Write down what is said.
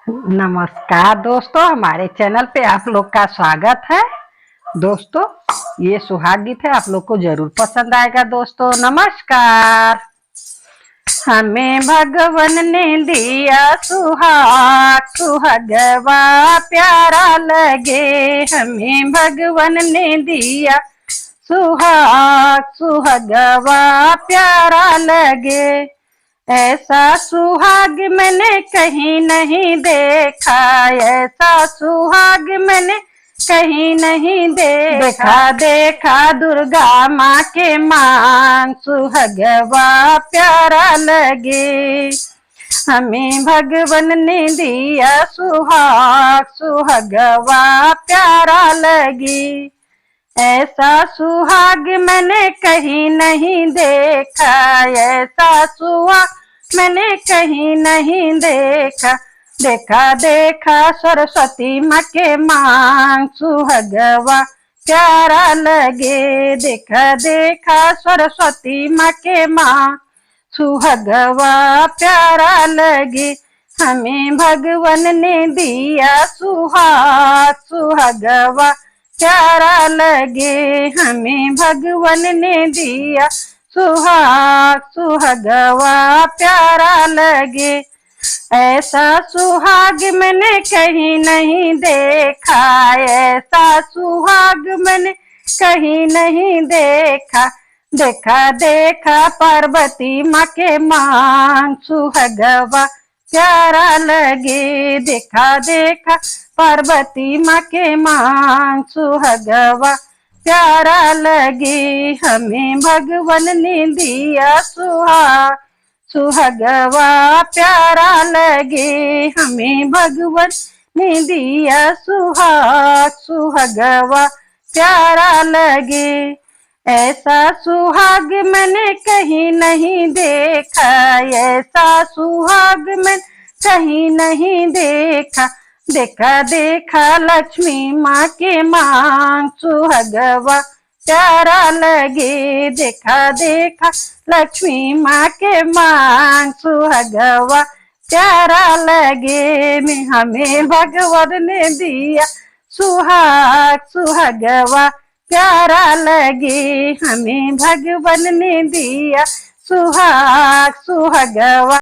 नमस्कार दोस्तों, हमारे चैनल पे आप लोग का स्वागत है। दोस्तों, ये सुहाग गीत है, आप लोग को जरूर पसंद आएगा। दोस्तों नमस्कार। हमें भगवन ने दिया सुहाग, सुहागवा प्यारा लगे। हमें भगवन ने दिया सुहाग, सुहागवा प्यारा लगे। ऐसा सुहाग मैंने कहीं नहीं देखा, ऐसा सुहाग मैंने कहीं नहीं देखा। देखा दुर्गा माँ के मान, सुहागवा प्यारा लगे। हमें भगवन ने दिया सुहाग, सुहागवा प्यारा लगे। ऐसा सुहाग मैंने कहीं नहीं देखा, ऐसा सुहाग मैंने कहीं नहीं देखा। देखा देखा सरस्वती माँ के मांग, सुहागवा प्यारा लगे। देखा देखा सरस्वती माँ के मांग, सुहागवा प्यारा लगे। हमें भगवन ने दिया सुहाग, सुहागवा प्यारा लगे। हमें भगवन ने दिया सुहाग, सुहागवा प्यारा लगे। ऐसा सुहाग मैंने कहीं नहीं देखा, ऐसा सुहाग मैंने कहीं नहीं देखा। देखा देखा पार्वती माँ के मांग, सुहागवा प्यारा लगे। देखा देखा पार्वती माँ के मांग, सुहागवा प्यारा लगे। हमें भगवन ने दिया सुहाग, सुहागवा प्यारा लगे। हमें भगवन ने दिया सुहाग, सुहागवा प्यारा लगे। ऐसा सुहाग मैंने कहीं नहीं देखा, ऐसा सुहाग मैंने कहीं नहीं देखा। देखा देखा लक्ष्मी माँ के मांग, सुहागवा प्यारा लगे। देखा देखा लक्ष्मी माँ के मांग, सुहागवा प्यारा लगे। हमें भगवान ने दिया सुहाग, सुहागवा प्यारा लगे। हमें भगवान ने दिया सुहाग, सुहागवा